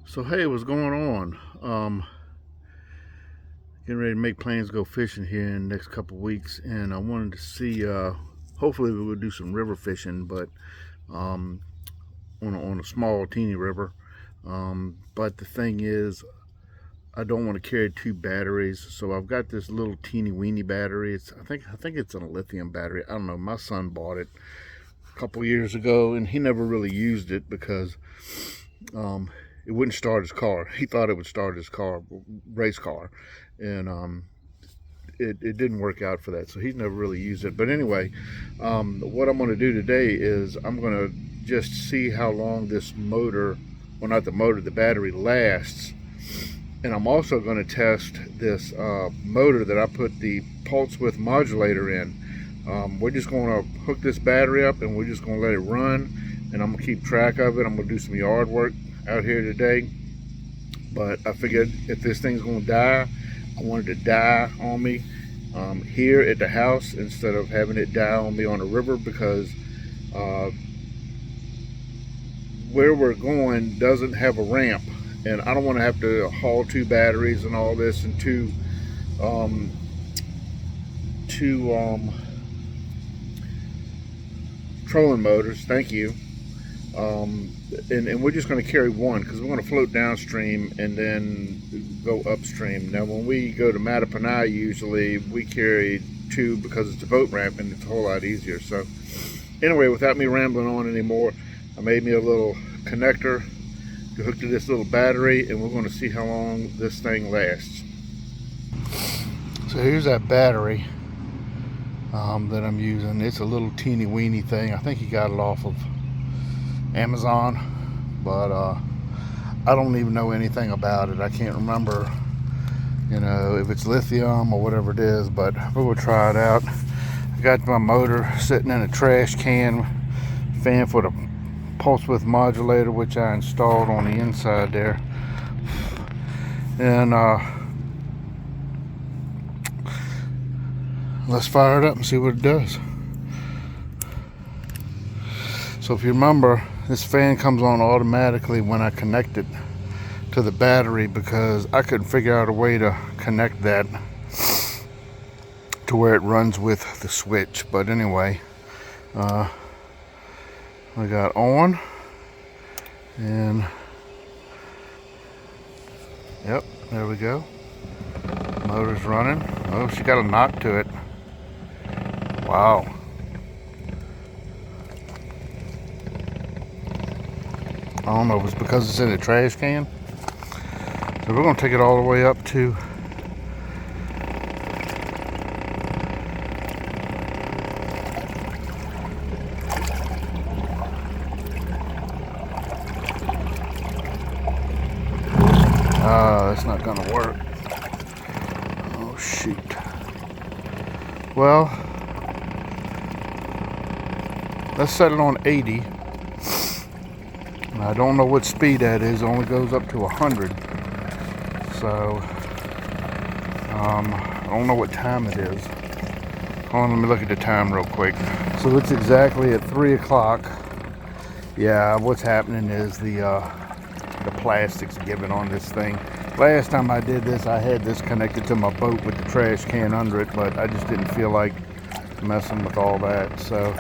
So hey, what's going on? Getting ready to make plans to go fishing here in the next couple of weeks, and I wanted to see. Hopefully, we will do some river fishing, but um, on a small, teeny river. But the thing is, I don't want to carry two batteries, so I've got this little teeny weeny battery. I think it's a lithium battery. I don't know. My son bought it a couple years ago, and he never really used it because um, it wouldn't start his car. He thought it would start his car, race car, and it didn't work out for that. So he's never really used it. But anyway, what I'm going to do today is I'm going to just see how long this motor, well, not the motor, the battery lasts. And I'm also going to test this motor that I put the pulse width modulator in. We're just going to hook this battery up and we're just going to let it run, and I'm going to keep track of it. I'm going to do some yard work out here today, but I figured if this thing's going to die, I wanted it to die on me here at the house instead of having it die on me on the river, because where we're going doesn't have a ramp, and I don't want to have to haul two batteries and all this and two trolling motors. Thank you. And we're just going to carry one because we're going to float downstream and then go upstream. Now, when we go to Mattapanai, usually we carry two because it's a boat ramp and it's a whole lot easier. So anyway, without me rambling on anymore, I made me a little connector to hook to this little battery, and we're going to see how long this thing lasts. So here's that battery that I'm using. It's a little teeny weeny thing. I think he got it off of Amazon, but I don't even know anything about it. I can't remember, if it's lithium or whatever it is, but we'll try it out. I got my motor sitting in a trash can fan for the pulse width modulator, which I installed on the inside there, and let's fire it up and see what it does. So if you remember, this fan comes on automatically when I connect it to the battery, because I couldn't figure out a way to connect that to where it runs with the switch. But anyway, we got on, and yep, there we go. Motor's running. Oh, she got a knock to it. Wow. I don't know if it's because it's in a trash can. So we're going to take it all the way up to that's not going to work. Oh shoot. Well, let's set it on 80. I don't know what speed that is. It only goes up to 100. So I don't know what time it is. Hold on, let me look at the time real quick. So it's exactly at 3 o'clock. Yeah, what's happening is the plastic's giving on this thing. Last time I did this, I had this connected to my boat with the trash can under it, but I just didn't feel like messing with all that. So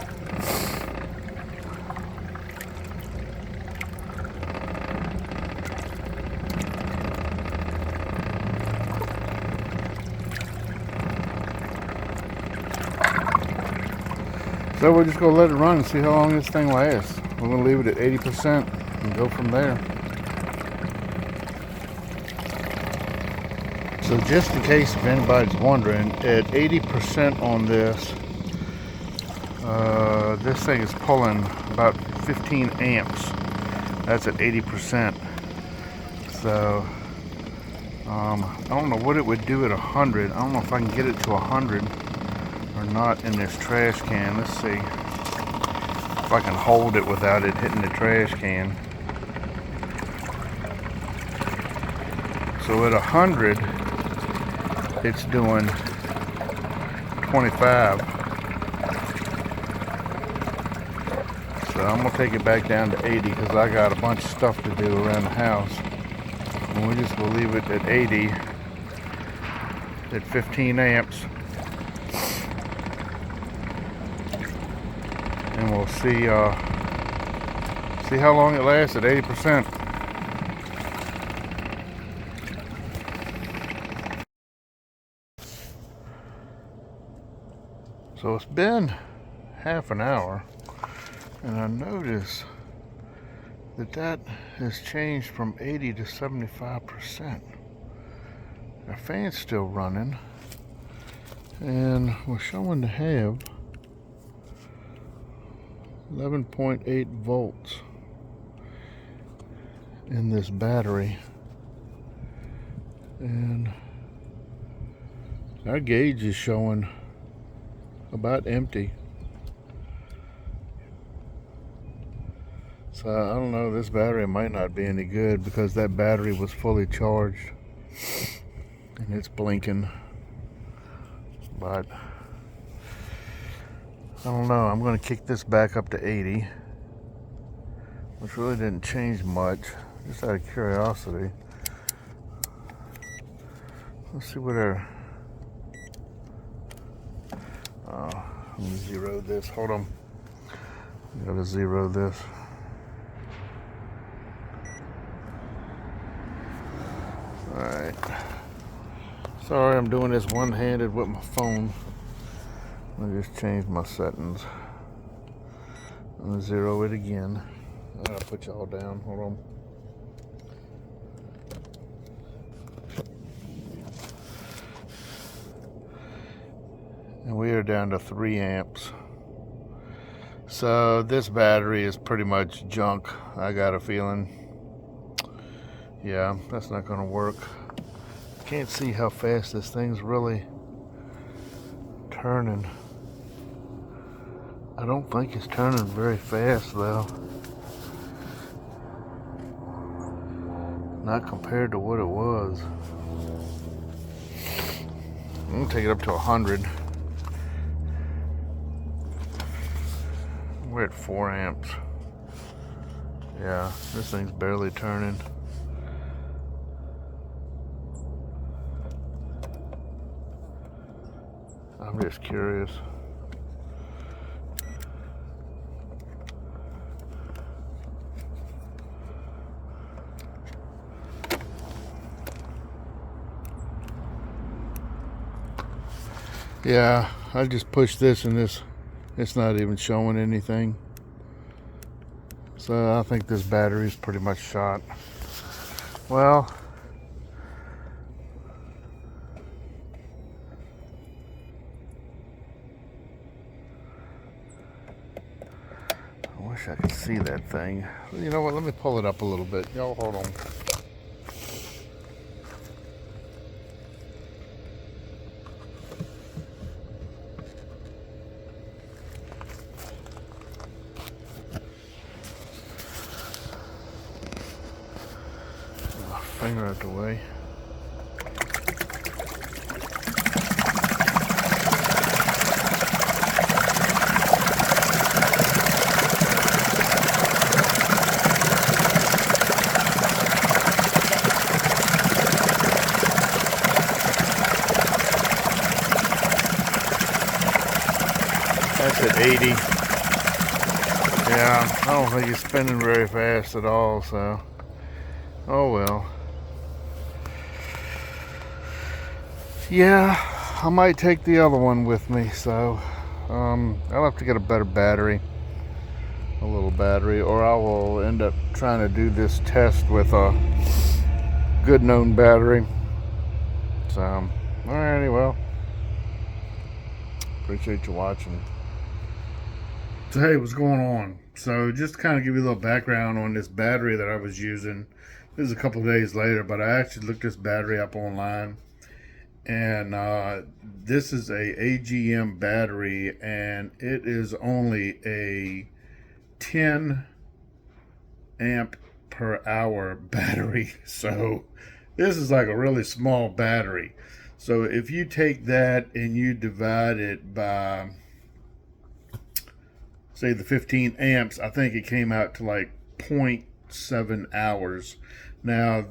we're just going to let it run and see how long this thing lasts. We're going to leave it at 80% and go from there. So just in case if anybody's wondering, at 80% on this, this thing is pulling about 15 amps. That's at 80%. So I don't know what it would do at 100. I don't know if I can get it to 100 or not in this trash can. Let's see if I can hold it without it hitting the trash can. So at 100, it's doing 25. So I'm gonna take it back down to 80 because I got a bunch of stuff to do around the house. And we just will leave it at 80 at 15 amps, and we'll see how long it lasts at 80%. So it's been half an hour, and I notice that has changed from 80 to 75%. Our fan's still running, and we're showing to have 11.8 volts in this battery, and our gauge is showing about empty. So I don't know, this battery might not be any good because that battery was fully charged and it's blinking. But I don't know, I'm going to kick this back up to 80, which really didn't change much, just out of curiosity. Let's see what our... let me zero this. Hold on. I gotta zero this. Alright. Sorry, I'm doing this one-handed with my phone. I just changed my settings. I'm gonna zero it again. I gotta put y'all down. Hold on. And we are down to 3 amps. So this battery is pretty much junk, I got a feeling. Yeah, that's not gonna work. Can't see how fast this thing's really turning. I don't think it's turning very fast though. Not compared to what it was. I'm gonna take it up to 100. We're at 4 amps. Yeah, this thing's barely turning. I'm just curious. Yeah, I just pushed this and it's not even showing anything. So I think this battery's pretty much shot. Well, I wish I could see that thing. You know what, let me pull it up a little bit. Y'all hold on. Finger out the way. That's at 80. Yeah, I don't think it's spinning very fast at all, so oh well. Yeah, I might take the other one with me, so I'll have to get a better battery, a little battery, or I will end up trying to do this test with a good known battery. So, alrighty, well, appreciate you watching. So hey, what's going on? So just to kind of give you a little background on this battery that I was using. This is a couple of days later, but I actually looked this battery up online. And this is a AGM battery, and it is only a 10 amp per hour battery. So this is like a really small battery. So if you take that and you divide it by, say, the 15 amps, I think it came out to like 0.7 hours. Now,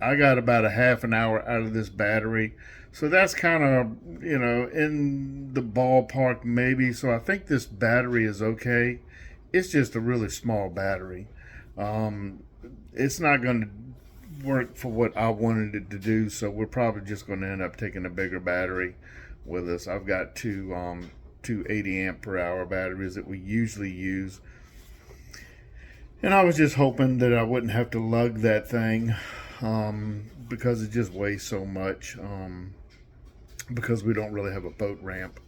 I got about a half an hour out of this battery. So that's kind of, in the ballpark maybe. So I think this battery is okay. It's just a really small battery. Um, it's not going to work for what I wanted it to do. So we're probably just going to end up taking a bigger battery with us. I've got two 80 amp per hour batteries that we usually use. And I was just hoping that I wouldn't have to lug that thing, because it just weighs so much. Because we don't really have a boat ramp.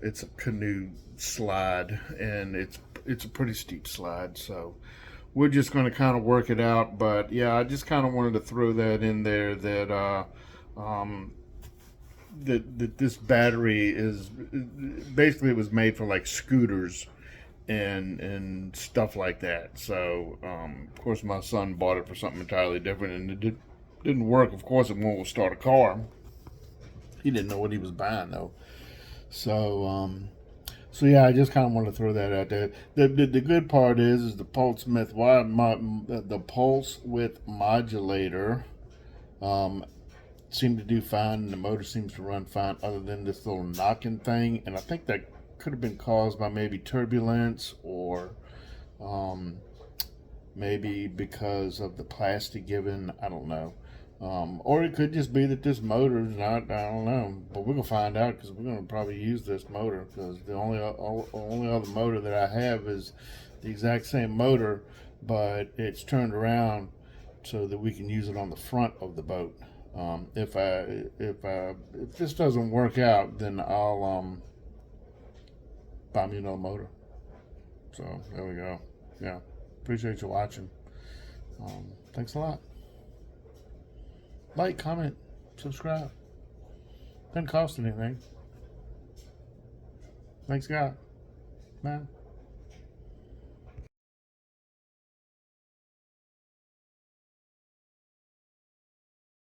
It's a canoe slide, and it's a pretty steep slide. So we're just going to kind of work it out. But yeah, I just kind of wanted to throw that in there, um, that this battery is basically, it was made for like scooters and stuff like that. So of course my son bought it for something entirely different, and didn't work. Of course it won't start a car. He didn't know what he was buying though. So yeah, I just kind of want to throw that out there. The good part is the the pulse width modulator seemed to do fine, and the motor seems to run fine, other than this little knocking thing. And I think that could have been caused by maybe turbulence, or um, maybe because of the plastic given. I don't know. Or it could just be that this motor is not. I don't know, but we're gonna find out, because we're gonna probably use this motor, because the only other motor that I have is the exact same motor, but it's turned around so that we can use it on the front of the boat. If this doesn't work out, then I'll buy me another motor. So there we go. Yeah, appreciate you watching. Thanks a lot. Like, comment, subscribe. Doesn't cost anything. Thanks God. Bye.